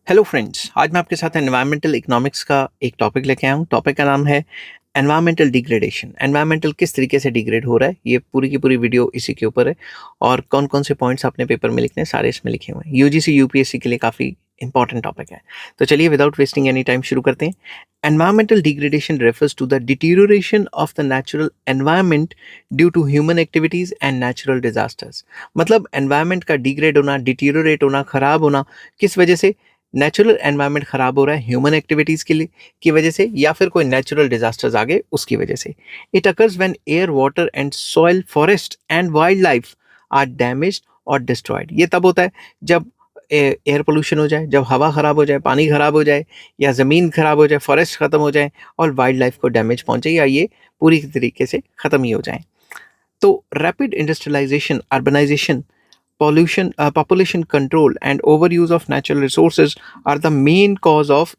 Hello friends, आज मैं आपके साथ एनवायरमेंटल इकोनॉमिक्स का एक टॉपिक लेके आया हूँ। टॉपिक का नाम है एनवायरमेंटल डिग्रेडेशन। एनवायरमेंटल किस तरीके से डिग्रेड हो रहा है, ये पूरी की पूरी वीडियो इसी के ऊपर है। और कौन कौन से पॉइंट्स आपने पेपर में लिखने हैं, सारे इसमें लिखे हुए हैं। यूजीसी यूपीएससी के लिए काफ़ी इंपॉर्टेंट टॉपिक है। तो चलिए विदाउट वेस्टिंग एनी टाइम शुरू करते हैं। Environmental degradation refers to the deterioration of the natural environment due to human activities and natural disasters. मतलब एनवायरनमेंट का डिग्रेड होना, डिटीरियोरेट होना, खराब होना किस वजह से? नेचुरल एनवायरनमेंट खराब हो रहा है ह्यूमन एक्टिविटीज के लिए की वजह से, या फिर कोई नेचुरल डिजास्टर्स आ गए उसकी वजह से। It occurs when air, water and soil, forest and wildlife are damaged और डिस्ट्रॉयड। ये तब होता है जब एयर पोल्यूशन हो जाए, जब हवा खराब हो जाए, पानी खराब हो जाए, या ज़मीन खराब हो जाए, फॉरेस्ट खत्म हो जाए और वाइल्ड लाइफ को डैमेज पहुंचे, या ये पूरी तरीके से खत्म ही हो जाए। तो rapid industrialisation, urbanisation, population control and overuse of natural resources are the main cause of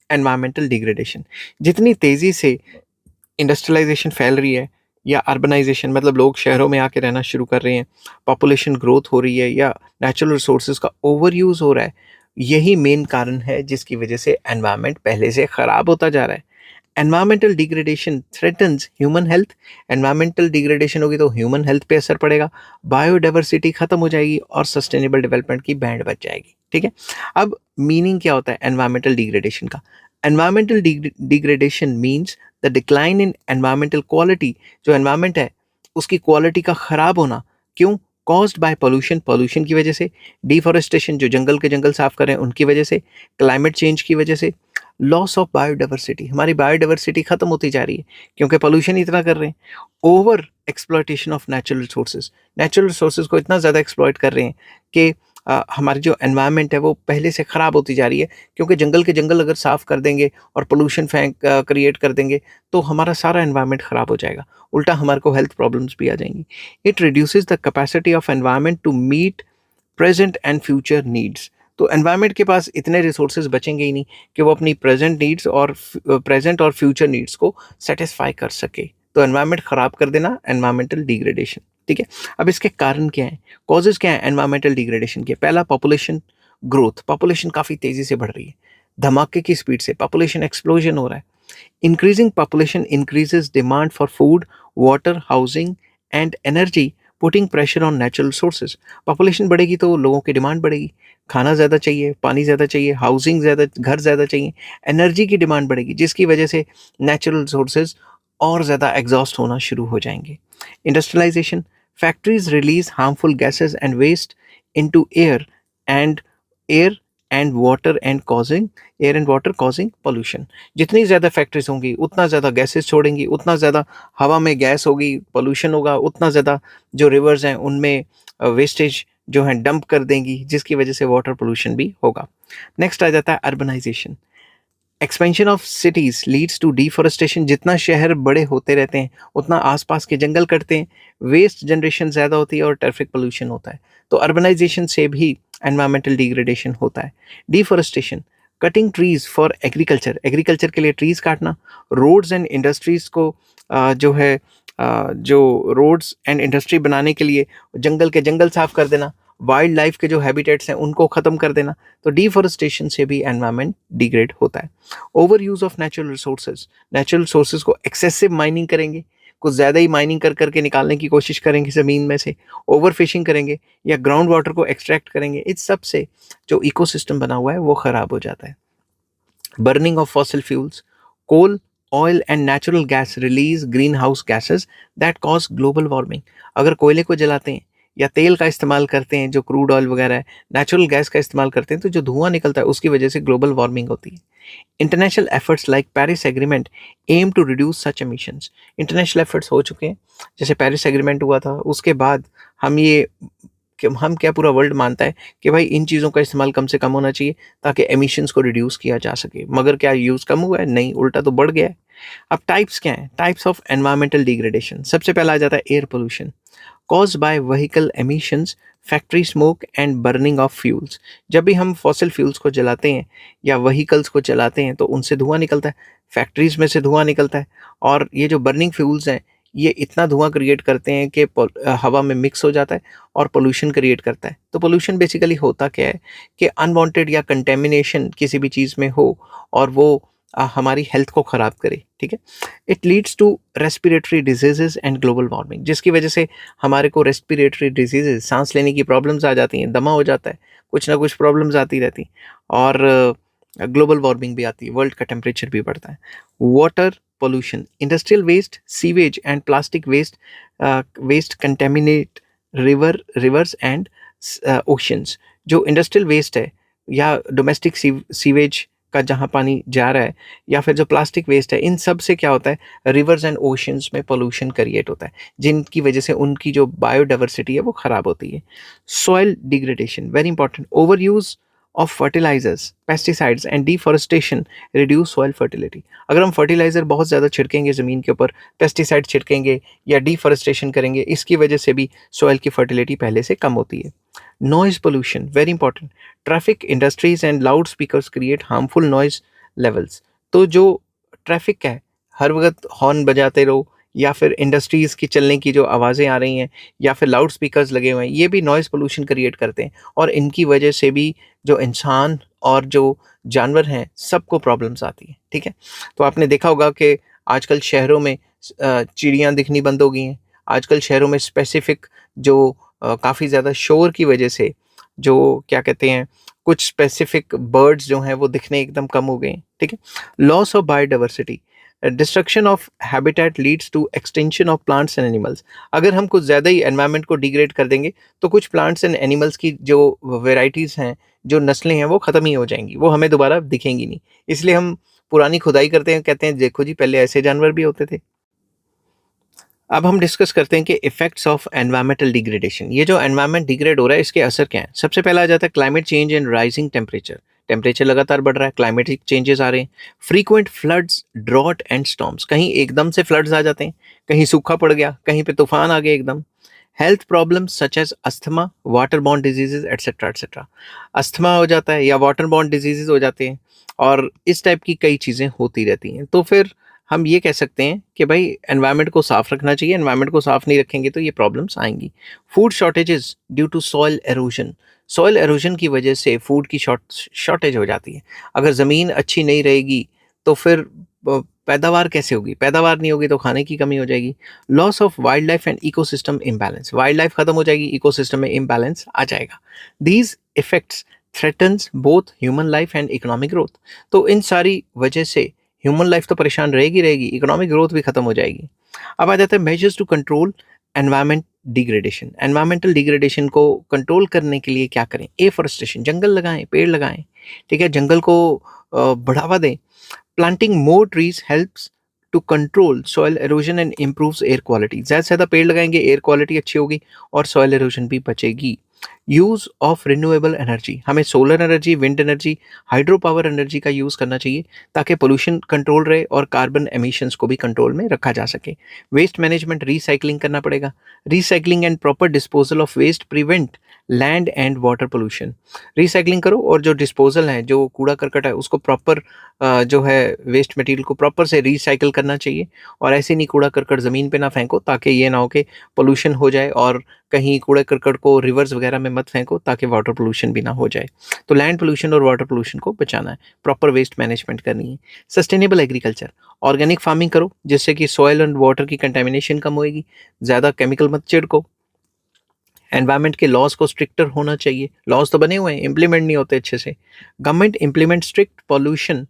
environmental degradation। जितनी तेजी से इंडस्ट्रियलाइजेशन फैल रही है, या अर्बनाइजेशन मतलब लोग शहरों में आके रहना शुरू कर रहे हैं, पॉपुलेशन ग्रोथ हो रही है, या नेचुरल रिसोर्सेज का ओवर यूज़ हो रहा है, यही मेन कारण है जिसकी वजह से एनवायरनमेंट पहले से ख़राब होता जा रहा है। Environmental degradation threatens human health. Environmental degradation होगी तो ह्यूमन हेल्थ पे असर पड़ेगा, बायोडाइवर्सिटी खत्म हो जाएगी और सस्टेनेबल डेवलपमेंट की बैंड बच जाएगी। ठीक है, अब मीनिंग क्या होता है एनवायरमेंटल डिग्रेडेशन का? Environmental degradation means the decline in environmental quality. जो एनवायरमेंट है उसकी क्वालिटी का खराब होना। क्यों? कॉज्ड बाय पोल्यूशन, पोल्यूशन की वजह से, डिफॉरेस्टेशन जो जंगल के जंगल साफ कर रहे हैं उनकी वजह से, क्लाइमेट चेंज की वजह से, लॉस ऑफ बायोडाइवर्सिटी, हमारी बायोडाइवर्सिटी खत्म होती जा रही है क्योंकि पोल्यूशन इतना कर रहे हैं। Over exploitation of natural resources, natural resources को इतना ज़्यादा एक्सप्लॉयट कर रहे हैं कि हमारी जो एनवायरनमेंट है वो पहले से ख़राब होती जा रही है। क्योंकि जंगल के जंगल अगर साफ़ कर देंगे और पोल्यूशन क्रिएट कर देंगे तो हमारा सारा एनवायरनमेंट ख़राब हो जाएगा, उल्टा हमारे को हेल्थ प्रॉब्लम्स भी आ जाएंगी। It reduces the capacity of environment to meet present and future needs. तो एनवायरनमेंट के पास इतने रिसोर्सेज बचेंगे ही नहीं कि वो अपनी प्रेजेंट नीड्स और प्रेजेंट और फ्यूचर नीड्स को सेटिस्फाई कर सके। तो एनवायरनमेंट खराब कर देना एनवायरमेंटल डिग्रेडेशन। ठीक है, अब इसके कारण क्या है, कॉजेज क्या है एनवायरमेंटल डिग्रेडेशन के? पहला, पॉपुलेशन ग्रोथ। पॉपुलेशन काफ़ी तेज़ी से बढ़ रही है, धमाके की स्पीड से पॉपुलेशन एक्सप्लोजन हो रहा है। Increasing population increases demand for food, water, housing and energy, putting pressure on natural sources. Population बढ़ेगी तो लोगों की डिमांड बढ़ेगी, खाना ज़्यादा चाहिए, पानी ज़्यादा चाहिए, हाउसिंग ज़्यादा, घर ज़्यादा चाहिए, एनर्जी की डिमांड बढ़ेगी, जिसकी वजह से नेचुरल सोर्सेज और ज़्यादा एग्जॉस्ट होना शुरू हो जाएंगे। Industrialisation, factories release harmful gases and waste into air and water and causing air and water causing pollution. जितनी ज़्यादा फैक्ट्रीज होंगी उतना ज़्यादा गैसेस छोड़ेंगी, उतना ज़्यादा हवा में गैस होगी, पोल्यूशन होगा, उतना ज़्यादा जो रिवर्स हैं उनमें वेस्टेज जो है डंप कर देंगी, जिसकी वजह से वाटर पोल्यूशन भी होगा। नेक्स्ट आ जाता है urbanisation. Expansion of cities leads to deforestation. जितना शहर बड़े होते रहते हैं उतना आसपास के जंगल कटते हैं, वेस्ट जनरेशन ज़्यादा होती है और ट्रैफिक पोल्यूशन होता है। तो अर्बनाइजेशन से भी एनवायरमेंटल डिग्रेडेशन होता है। Deforestation, cutting trees for agriculture, agriculture के लिए ट्रीज काटना, रोड्स एंड इंडस्ट्रीज को जो रोड्स एंड इंडस्ट्री बनाने के लिए जंगल के जंगल साफ कर देना, वाइल्ड लाइफ के जो हैबिटेट्स हैं उनको ख़त्म कर देना। तो डिफॉरेस्टेशन से भी एनवायरनमेंट डिग्रेड होता है। Over use of natural resources, natural resources को एक्सेसिव माइनिंग करेंगे, कुछ ज़्यादा ही माइनिंग कर करके निकालने की कोशिश करेंगे ज़मीन में से, ओवर फिशिंग करेंगे या ग्राउंड वाटर को एक्सट्रैक्ट करेंगे। इस सब से जो इकोसिस्टम बना हुआ है वो ख़राब हो जाता है। Burning of fossil fuels, coal, oil and natural gas release greenhouse gases that cause global warming. अगर कोयले को जलाते हैं या तेल का इस्तेमाल करते हैं, जो क्रूड ऑयल वगैरह है, नेचुरल गैस का इस्तेमाल करते हैं, तो जो धुआं निकलता है उसकी वजह से ग्लोबल वार्मिंग होती है। International efforts like Paris agreement aim to reduce such emissions. International efforts हो चुके हैं, जैसे पेरिस एग्रीमेंट हुआ था उसके बाद हम क्या पूरा वर्ल्ड मानता है कि भाई इन चीज़ों का इस्तेमाल कम से कम होना चाहिए ताकि एमिशंस को रिड्यूस किया जा सके। मगर क्या यूज़ कम हुआ है? नहीं, उल्टा तो बढ़ गया है। अब टाइप्स क्या हैं? Types of environmental degradation. सबसे पहला आ जाता है air pollution, cause by vehicle emissions, factory smoke and burning of fuels. जब भी हम फॉसिल फ्यूल्स को जलाते हैं या व्हीकल्स को चलाते हैं तो उनसे धुआं निकलता है, फैक्ट्रीज में से धुआं निकलता है। और ये जो बर्निंग फ्यूल्स हैं ये इतना धुआं क्रिएट करते हैं कि हवा में मिक्स हो जाता है और पोल्यूशन क्रिएट करता है। तो पोल्यूशन बेसिकली होता क्या है कि अनवांटेड या कंटेमिनेशन किसी भी चीज़ में हो और वो हमारी हेल्थ को ख़राब करे, ठीक है। It leads to respiratory diseases and global warming, जिसकी वजह से हमारे को रेस्पिरेटरी डिजीजेज, सांस लेने की प्रॉब्लम्स आ जाती हैं, दमा हो जाता है, कुछ ना कुछ प्रॉब्लम्स आती रहती हैं, और ग्लोबल वार्मिंग भी आती है, वर्ल्ड का टेम्परेचर भी बढ़ता है। Water pollution, industrial waste, sewage and plastic waste contaminate rivers and oceans। जो इंडस्ट्रियल वेस्ट है या डोमेस्टिक सीवेज का जहाँ पानी जा रहा है या फिर जो प्लास्टिक वेस्ट है, इन सब से क्या होता है, रिवर्स एंड ओशंस में पोल्यूशन क्रिएट होता है, जिनकी वजह से उनकी जो बायोडाइवर्सिटी है वो ख़राब होती है। Soil degradation very important, overuse of fertilisers, pesticides and deforestation reduce soil fertility. अगर हम फर्टिलाइज़र बहुत ज़्यादा छिड़केंगे ज़मीन के ऊपर, पेस्टिसाइड छिड़केंगे या डिफॉरेस्टेशन करेंगे, इसकी वजह से भी सॉइल की फर्टिलिटी पहले से कम होती है। Noise pollution very important, traffic, industries and loud speakers create harmful noise levels. तो जो ट्रैफिक है, हर वक्त हॉर्न बजाते रहो या फिर इंडस्ट्रीज़ की चलने की जो आवाज़ें आ रही हैं या फिर लाउड स्पीकर्स लगे हुए हैं, ये भी नॉइज़ पोल्यूशन क्रिएट करते हैं और इनकी वजह से भी जो इंसान और जो जानवर हैं सबको प्रॉब्लम्स आती हैं, ठीक है। तो आपने देखा होगा कि आजकल शहरों में चिड़ियाँ दिखनी बंद हो गई हैं। आजकल शहरों में स्पेसिफिक जो काफ़ी ज़्यादा शोर की वजह से जो क्या कहते हैं, कुछ स्पेसिफिक बर्ड्स जो हैं वो दिखने एकदम कम हो गए हैं, ठीक है। Loss of biodiversity, destruction of habitat leads to extension of plants and animals. अगर हम कुछ ज़्यादा ही एनवायरनमेंट को डिग्रेड कर देंगे तो कुछ प्लांट्स एंड एनिमल्स की जो वेराइटीज़ हैं, जो नस्लें हैं, वो ख़त्म ही हो जाएंगी, वो हमें दोबारा दिखेंगी नहीं। इसलिए हम पुरानी खुदाई करते हैं, कहते हैं देखो जी पहले ऐसे जानवर भी होते थे। अब हम डिस्कस करते हैं कि इफेक्ट्स ऑफ एनवायरमेंटल डिग्रेडेशन। ये जो एनवायरनमेंट डिग्रेड हो रहा है, इसके असर क्या हैं। सबसे पहला आ जाता है climate change and rising temperature. Temperature लगातार बढ़ रहा है, क्लाइमेटिक चेंजेस आ रहे हैं। Frequent floods, drought and storms, कहीं एकदम से फ्लड्स आ जाते हैं, कहीं सूखा पड़ गया, कहीं पे तूफान आ गए एकदम। Health problems such as asthma, waterborne diseases et cetera et cetera. Asthma हो जाता है या वाटर बॉर्न डिजीजेज हो जाते हैं और इस टाइप की कई चीज़ें होती रहती हैं। तो फिर हम ये कह सकते हैं कि भाई एनवायरनमेंट को साफ़ रखना चाहिए, एनवायरनमेंट को साफ़ नहीं रखेंगे तो ये प्रॉब्लम्स आएंगी। Food shortages due to soil erosion, soil erosion की वजह से फूड की शॉर्टेज हो जाती है। अगर ज़मीन अच्छी नहीं रहेगी तो फिर पैदावार कैसे होगी, पैदावार नहीं होगी तो खाने की कमी हो जाएगी। Loss of wild life and ecosystem imbalance, wild life खत्म हो जाएगी, इकोसिस्टम में इम्बैलेंस आ जाएगा। These effects threatens both human life and economic growth. तो इन सारी वजह से ह्यूमन लाइफ तो परेशान रहेगी, इकोनॉमिक ग्रोथ भी खत्म हो जाएगी। अब आ जाता है measures to control environment degradation. Environmental degradation को कंट्रोल करने के लिए क्या करें। एफॉरेस्टेशन, जंगल लगाएं, पेड़ लगाएं, ठीक है, जंगल को बढ़ावा दें। Planting more trees helps to control soil erosion and improves air quality. ज़्यादा से ज़्यादा पेड़ लगाएंगे, एयर क्वालिटी अच्छी होगी और सॉइल एरोजन भी बचेगी। यूज़ ऑफ रिन्यूएबल एनर्जी, हमें solar energy, wind energy, hydro power energy का यूज़ करना चाहिए ताकि पोल्यूशन कंट्रोल रहे और कार्बन एमिशंस को भी कंट्रोल में रखा जा सके। वेस्ट मैनेजमेंट, रिसाइकलिंग करना पड़ेगा। Recycling and proper disposal of waste prevent land and water pollution. Recycling करो और जो डिस्पोजल है, जो कूड़ा करकट है, उसको प्रॉपर जो है वेस्ट मटेरियल को प्रॉपर से रिसाइकिल करना चाहिए और ऐसे नहीं कूड़ा करकट ज़मीन पे ना फेंको ताकि ये ना हो कि पोल्यूशन हो जाए, और कहीं कूड़े करकट को रिवर्स वगैरह में मत फेंको ताकि वाटर पोल्यूशन भी ना हो जाए। तो लैंड पोल्यूशन और वाटर पोल्यूशन को बचाना है, प्रॉपर वेस्ट मैनेजमेंट करनी है। सस्टेनेबल एग्रीकल्चर, ऑर्गेनिक फार्मिंग करो जिससे कि सॉइल एंड वाटर की कंटेमिनेशन कम होएगी। ज़्यादा केमिकल मत छिड़को। एनवायरनमेंट के लॉज को स्ट्रिक्टर होना चाहिए, लॉज तो बने हुए हैं, इम्प्लीमेंट नहीं होते अच्छे से। Government implement strict pollution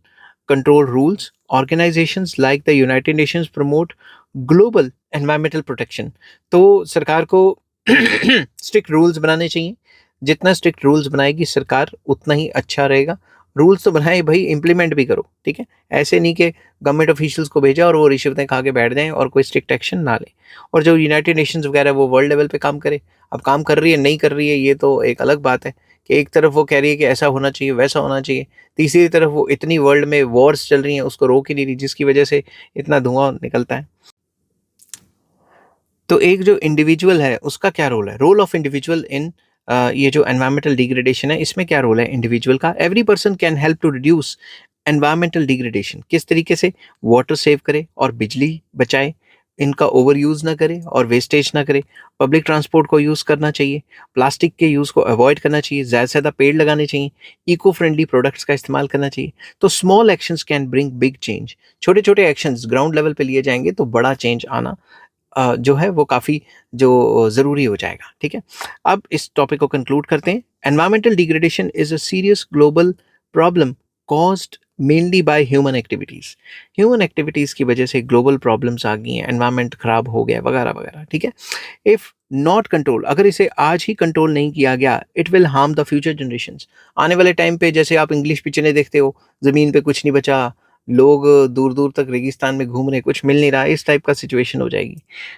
control rules. Organisations like the United Nations promote global environmental protection. तो सरकार को स्ट्रिक्ट रूल्स बनाने चाहिए, जितना स्ट्रिक्ट रूल्स बनाएगी सरकार उतना ही अच्छा रहेगा। रूल्स तो बनाए भाई, इम्प्लीमेंट भी करो, ठीक है। ऐसे नहीं कि गवर्नमेंट ऑफिशियल्स को भेजा और वो रिश्वतें खा के बैठ जाएं और कोई स्ट्रिक्ट एक्शन ना ले। और जो यूनाइटेड नेशंस वगैरह वो वर्ल्ड लेवल पे काम करे। अब काम कर रही है नहीं कर रही है ये तो एक अलग बात है कि एक तरफ वो कह रही है कि ऐसा होना चाहिए, वैसा होना चाहिए, तीसरी तरफ वो इतनी वर्ल्ड में वॉर्स चल रही हैं उसको रोक ही नहीं रही, जिसकी वजह से इतना धुआं निकलता है। तो एक जो इंडिविजुअल है उसका क्या रोल है, रोल ऑफ इंडिविजुअल इन ये जो एनवायरमेंटल डिग्रेडेशन है, इसमें क्या रोल है इंडिविजुअल का। Every person can help to reduce environmental degradation. किस तरीके से, वाटर सेव करे और बिजली बचाए, इनका ओवर यूज़ ना करें और वेस्टेज ना करें। पब्लिक ट्रांसपोर्ट को यूज़ करना चाहिए, प्लास्टिक के यूज़ को अवॉइड करना चाहिए, ज़्यादा से ज़्यादा पेड़ लगाने चाहिए, इको फ्रेंडली प्रोडक्ट्स का इस्तेमाल करना चाहिए। तो small actions can bring big change. छोटे-छोटे एक्शंस ग्राउंड लेवल पे लिए जाएँगे तो बड़ा चेंज आना जो है वो काफ़ी जो ज़रूरी हो जाएगा, ठीक है? अब इस टॉपिक को कंक्लूड करते हैं। Environmental degradation is a serious global problem caused mainly by human activities. Human activities की वजह से ग्लोबल प्रॉब्लम्स आ गई हैं, एनवायरनमेंट खराब हो गया वगैरह-वगैरह, ठीक है? इफ नॉट कंट्रोल, अगर इसे आज ही कंट्रोल नहीं किया गया, it will harm the future generations. आने वाले टाइम पे जैसे आप इंग्लिश पिक्चरें देखते हो, ज़मीन पे कुछ नहीं बचा, लोग दूर-दूर तक रेगिस्तान में घूम रहे हैं, कुछ मिल नहीं रहा है, इस टाइप का सिचुएशन हो जाएगी।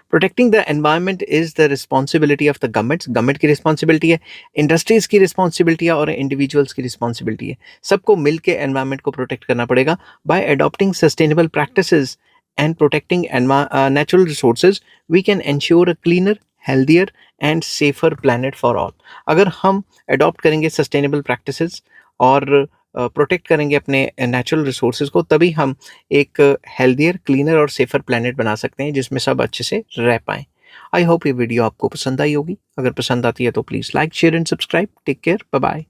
Protecting the environment is the responsibility of the governments, government की रिस्पांसिबिलिटी है, इंडस्ट्रीज़ की रिस्पांसिबिलिटी है और इंडिविजुअल्स की रिस्पांसिबिलिटी है। सबको मिल के एनवायरनमेंट को प्रोटेक्ट करना पड़ेगा bye adopting sustainable practices and protecting natural resources, we can ensure a cleaner, healthier and safer planet for all. अगर हम adopt करेंगे sustainable practices और प्रोटेक्ट करेंगे अपने नेचुरल रिसोर्सेज को, तभी हम एक हेल्दियर, क्लीनर और सेफर प्लानट बना सकते हैं जिसमें सब अच्छे से रह पाएँ। आई होप ये वीडियो आपको पसंद आई होगी। अगर पसंद आती है तो please like, share and subscribe. Take care, bye bye.